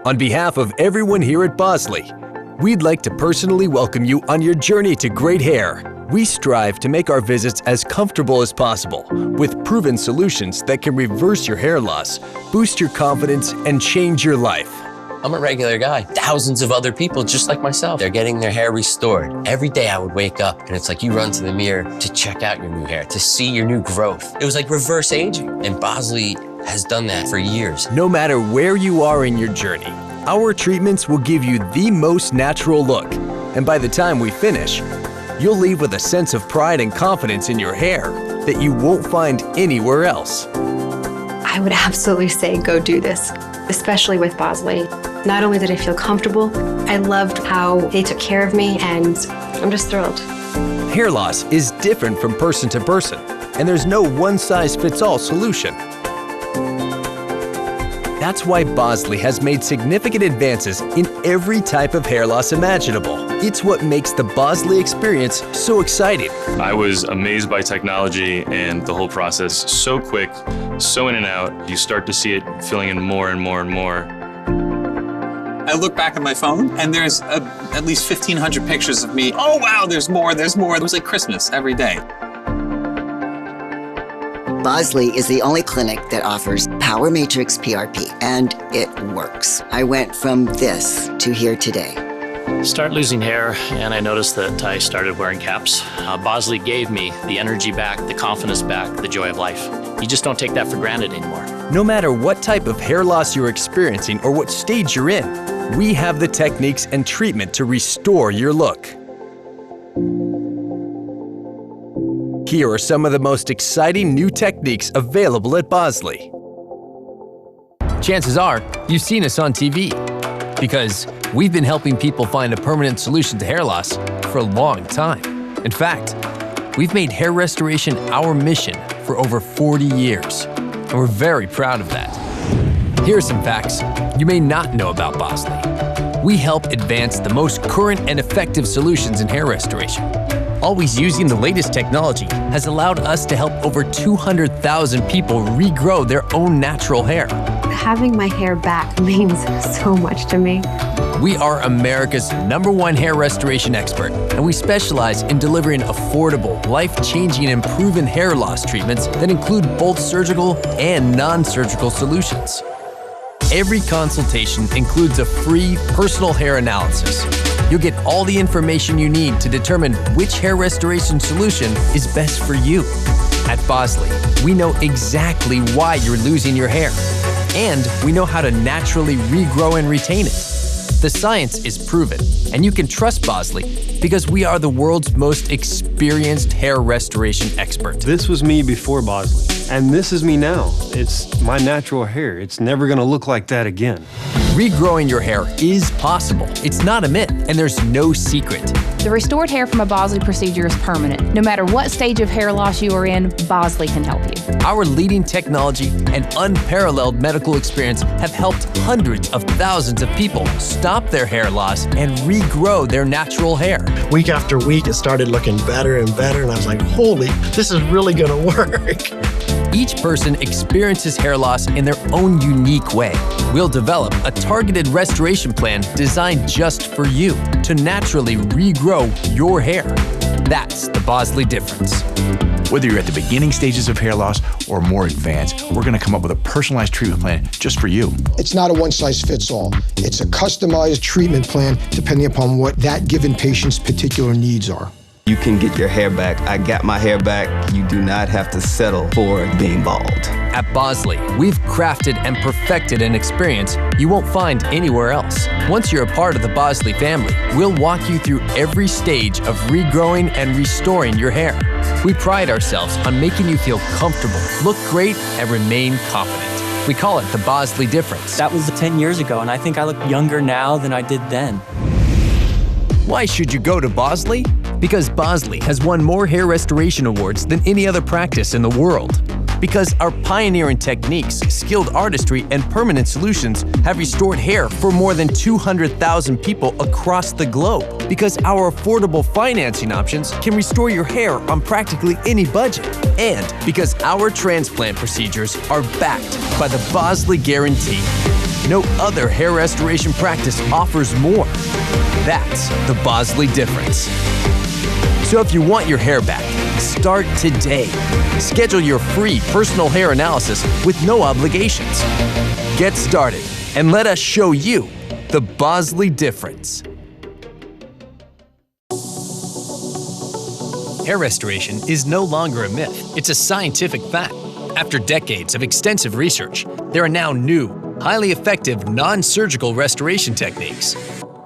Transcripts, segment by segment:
On behalf of everyone here at Bosley, we'd like to personally welcome you on your journey to great hair. We strive to make our visits as comfortable as possible with proven solutions that can reverse your hair loss, boost your confidence, and change your life. I'm a regular guy. Thousands of other people just like myself, they're getting their hair restored. Every day I would wake up and it's like you run to the mirror to check out your new hair, to see your new growth. It was like reverse aging, and Bosley has done that for years. No matter where you are in your journey, our treatments will give you the most natural look. And by the time we finish, you'll leave with a sense of pride and confidence in your hair that you won't find anywhere else. I would absolutely say go do this, especially with Bosley. Not only did I feel comfortable, I loved how they took care of me, and I'm just thrilled. Hair loss is different from person to person, and there's no one-size-fits-all solution. That's why Bosley has made significant advances in every type of hair loss imaginable. It's what makes the Bosley experience so exciting. I was amazed by technology and the whole process. So quick, so in and out. You start to see it filling in more and more and more. I look back at my phone and there's at least 1,500 pictures of me. Oh wow, there's more, there's more. It was like Christmas every day. Bosley is the only clinic that offers Power Matrix PRP, and it works. I went from this to here today. Start losing hair, and I noticed that I started wearing caps. Bosley gave me the energy back, the confidence back, the joy of life. You just don't take that for granted anymore. No matter what type of hair loss you're experiencing or what stage you're in, we have the techniques and treatment to restore your look. Here are some of the most exciting new techniques available at Bosley. Chances are, you've seen us on TV, because we've been helping people find a permanent solution to hair loss for a long time. In fact, we've made hair restoration our mission for over 40 years, and we're very proud of that. Here are some facts you may not know about Bosley. We help advance the most current and effective solutions in hair restoration. Always using the latest technology has allowed us to help over 200,000 people regrow their own natural hair. Having my hair back means so much to me. We are America's #1 hair restoration expert, and we specialize in delivering affordable, life-changing, and proven hair loss treatments that include both surgical and non-surgical solutions. Every consultation includes a free personal hair analysis. You'll get all the information you need to determine which hair restoration solution is best for you. At Bosley, we know exactly why you're losing your hair, and we know how to naturally regrow and retain it. The science is proven, and you can trust Bosley because we are the world's most experienced hair restoration expert. This was me before Bosley, and this is me now. It's my natural hair. It's never gonna look like that again. Regrowing your hair is possible. It's not a myth, and there's no secret. The restored hair from a Bosley procedure is permanent. No matter what stage of hair loss you are in, Bosley can help you. Our leading technology and unparalleled medical experience have helped hundreds of thousands of people stop their hair loss and regrow their natural hair. Week after week, it started looking better and better, and I was like, holy, this is really gonna work. Each person experiences hair loss in their own unique way. We'll develop a targeted restoration plan designed just for you to naturally regrow your hair. That's the Bosley Difference. Whether you're at the beginning stages of hair loss or more advanced, we're going to come up with a personalized treatment plan just for you. It's not a one-size-fits-all. It's a customized treatment plan depending upon what that given patient's particular needs are. You can get your hair back. I got my hair back. You do not have to settle for being bald. At Bosley, we've crafted and perfected an experience you won't find anywhere else. Once you're a part of the Bosley family, we'll walk you through every stage of regrowing and restoring your hair. We pride ourselves on making you feel comfortable, look great, and remain confident. We call it the Bosley Difference. That was 10 years ago, and I think I look younger now than I did then. Why should you go to Bosley? Because Bosley has won more hair restoration awards than any other practice in the world. Because our pioneering techniques, skilled artistry, and permanent solutions have restored hair for more than 200,000 people across the globe. Because our affordable financing options can restore your hair on practically any budget. And because our transplant procedures are backed by the Bosley Guarantee. No other hair restoration practice offers more. That's the Bosley Difference. So if you want your hair back, start today. Schedule your free personal hair analysis with no obligations. Get started and let us show you the Bosley Difference. Hair restoration is no longer a myth. It's a scientific fact. After decades of extensive research, there are now new, highly effective non-surgical restoration techniques.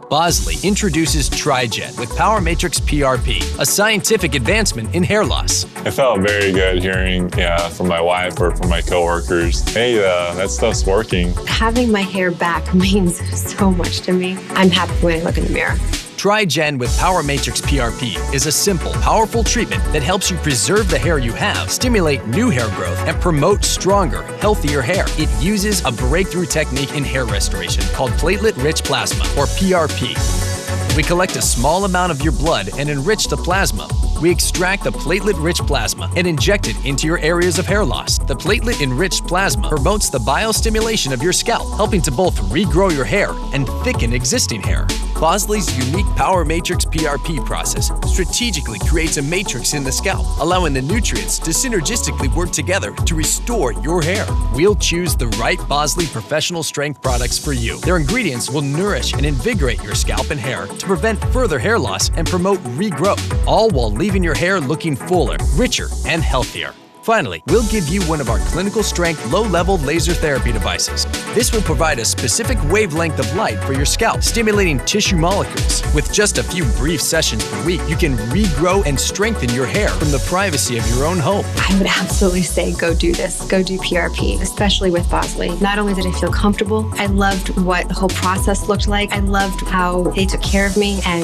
Bosley introduces TriGen with Power Matrix PRP, a scientific advancement in hair loss. It felt very good hearing from my wife or from my coworkers, hey, that stuff's working. Having my hair back means so much to me. I'm happy when I look in the mirror. TriGen with Power Matrix PRP is a simple, powerful treatment that helps you preserve the hair you have, stimulate new hair growth, and promote stronger, healthier hair. It uses a breakthrough technique in hair restoration called platelet-rich plasma, or PRP. We collect a small amount of your blood and enrich the plasma. We extract the platelet-rich plasma and inject it into your areas of hair loss. The platelet-enriched plasma promotes the bio-stimulation of your scalp, helping to both regrow your hair and thicken existing hair. Bosley's unique Power Matrix PRP process strategically creates a matrix in the scalp, allowing the nutrients to synergistically work together to restore your hair. We'll choose the right Bosley professional strength products for you. Their ingredients will nourish and invigorate your scalp and hair to prevent further hair loss and promote regrowth, all while leaving your hair looking fuller, richer, and healthier. Finally, we'll give you one of our clinical strength low-level laser therapy devices. This will provide a specific wavelength of light for your scalp, stimulating tissue molecules. With just a few brief sessions per week, you can regrow and strengthen your hair from the privacy of your own home. I would absolutely say go do this. Go do PRP, especially with Bosley. Not only did I feel comfortable, I loved what the whole process looked like. I loved how they took care of me, and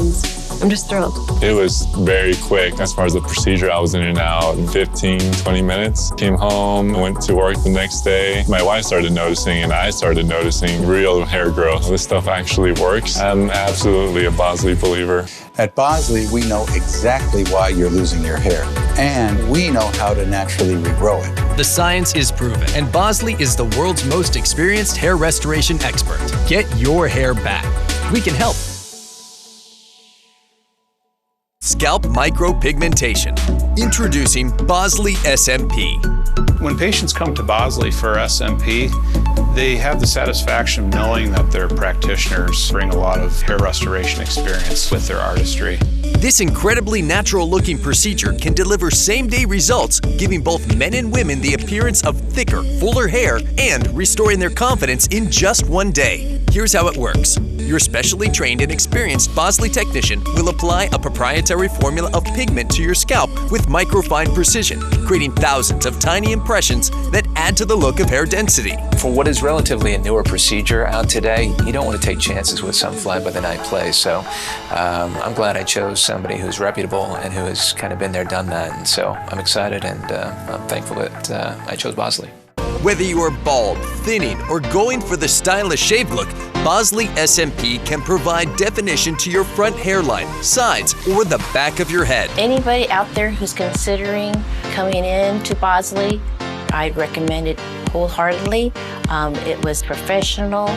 I'm just thrilled. It was very quick as far as the procedure. I was in and out in 15, 20 minutes. Came home, went to work the next day. My wife started noticing and I started noticing real hair growth. This stuff actually works. I'm absolutely a Bosley believer. At Bosley, we know exactly why you're losing your hair, and we know how to naturally regrow it. The science is proven, and Bosley is the world's most experienced hair restoration expert. Get your hair back. We can help. Scalp Micropigmentation. Introducing Bosley SMP. When patients come to Bosley for SMP, they have the satisfaction of knowing that their practitioners bring a lot of hair restoration experience with their artistry. This incredibly natural-looking procedure can deliver same-day results, giving both men and women the appearance of thicker, fuller hair and restoring their confidence in just one day. Here's how it works. Your specially trained and experienced Bosley technician will apply a proprietary formula of pigment to your scalp with microfine precision, creating thousands of tiny impressions that add to the look of hair density. For what is relatively a newer procedure out today, you don't want to take chances with some fly-by-the-night plays. So I'm glad I chose somebody who's reputable and who has kind of been there, done that. And so I'm excited and I'm thankful that I chose Bosley. Whether you are bald, thinning, or going for the stylish shave look, Bosley SMP can provide definition to your front hairline, sides, or the back of your head. Anybody out there who's considering coming in to Bosley, I'd recommend it wholeheartedly. It was professional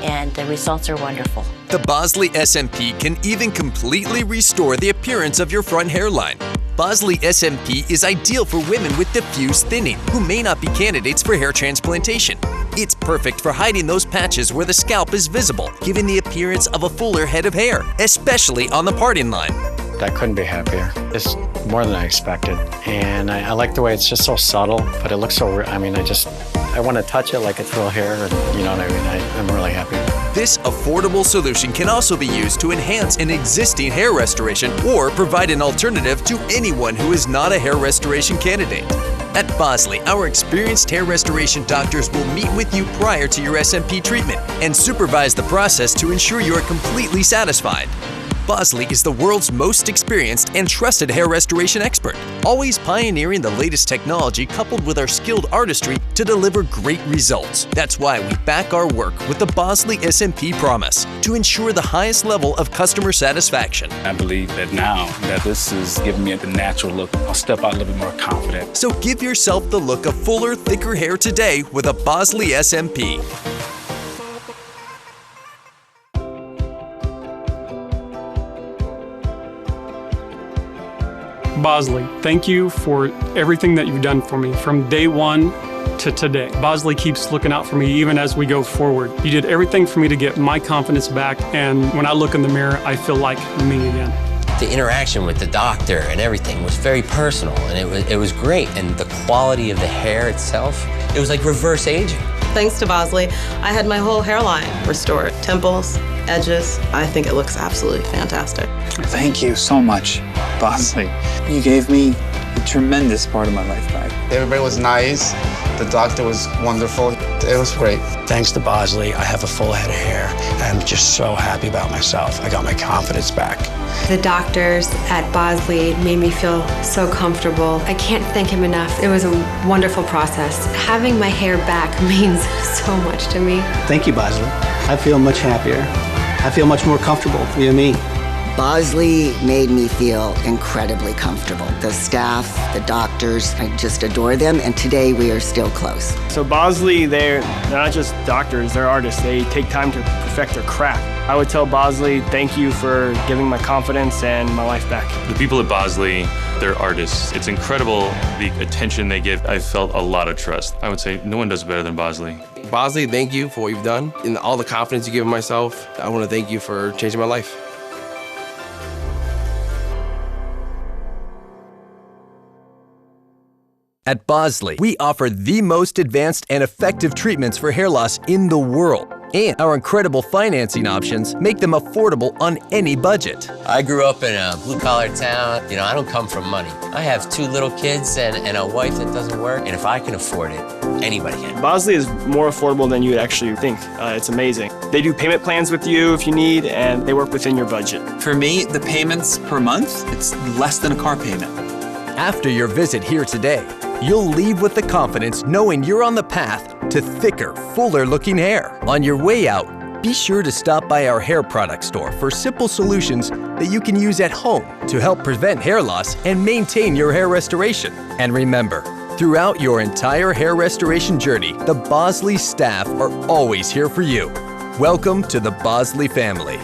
and the results are wonderful. The Bosley SMP can even completely restore the appearance of your front hairline. Bosley SMP is ideal for women with diffuse thinning who may not be candidates for hair transplantation. It's perfect for hiding those patches where the scalp is visible, giving the appearance of a fuller head of hair, especially on the parting line. I couldn't be happier. It's more than I expected. And I like the way it's just so subtle, but it looks so, I want to touch it like it's real hair, and you know what I mean? I'm really happy. This affordable solution can also be used to enhance an existing hair restoration or provide an alternative to anyone who is not a hair restoration candidate. At Bosley, our experienced hair restoration doctors will meet with you prior to your SMP treatment and supervise the process to ensure you are completely satisfied. Bosley is the world's most experienced and trusted hair restoration expert, always pioneering the latest technology coupled with our skilled artistry to deliver great results. That's why we back our work with the Bosley SMP promise to ensure the highest level of customer satisfaction. I believe that now that this is giving me the natural look, I'll step out a little bit more confident. So give yourself the look of fuller, thicker hair today with a Bosley SMP. Bosley, thank you for everything that you've done for me from day one to today. Bosley keeps looking out for me even as we go forward. You did everything for me to get my confidence back, and when I look in the mirror, I feel like me again. The interaction with the doctor and everything was very personal, and it was great. And the quality of the hair itself, it was like reverse aging. Thanks to Bosley, I had my whole hairline restored. Temples, edges. I think it looks absolutely fantastic. Thank you so much, Bosley. You gave me a tremendous part of my life back. Everybody was nice. The doctor was wonderful. It was great. Thanks to Bosley, I have a full head of hair. I'm just so happy about myself. I got my confidence back. The doctors at Bosley made me feel so comfortable. I can't thank him enough. It was a wonderful process. Having my hair back means so much to me. Thank you, Bosley. I feel much happier. I feel much more comfortable, you and me. Bosley made me feel incredibly comfortable. The staff, the doctors, I just adore them, and today we are still close. So Bosley, they're not just doctors, they're artists. They take time to perfect their craft. I would tell Bosley, thank you for giving my confidence and my life back. The people at Bosley, they're artists. It's incredible the attention they give. I felt a lot of trust. I would say no one does it better than Bosley. Bosley, thank you for what you've done and all the confidence you give myself. I want to thank you for changing my life. At Bosley, we offer the most advanced and effective treatments for hair loss in the world. And our incredible financing options make them affordable on any budget. I grew up in a blue-collar town. You know, I don't come from money. I have 2 little kids and a wife that doesn't work, and if I can afford it, anybody can. Bosley is more affordable than you would actually think. It's amazing. They do payment plans with you if you need, and they work within your budget. For me, the payments per month, it's less than a car payment. After your visit here today, you'll leave with the confidence knowing you're on the path to thicker, fuller-looking hair. On your way out, be sure to stop by our hair product store for simple solutions that you can use at home to help prevent hair loss and maintain your hair restoration. And remember, throughout your entire hair restoration journey, the Bosley staff are always here for you. Welcome to the Bosley family.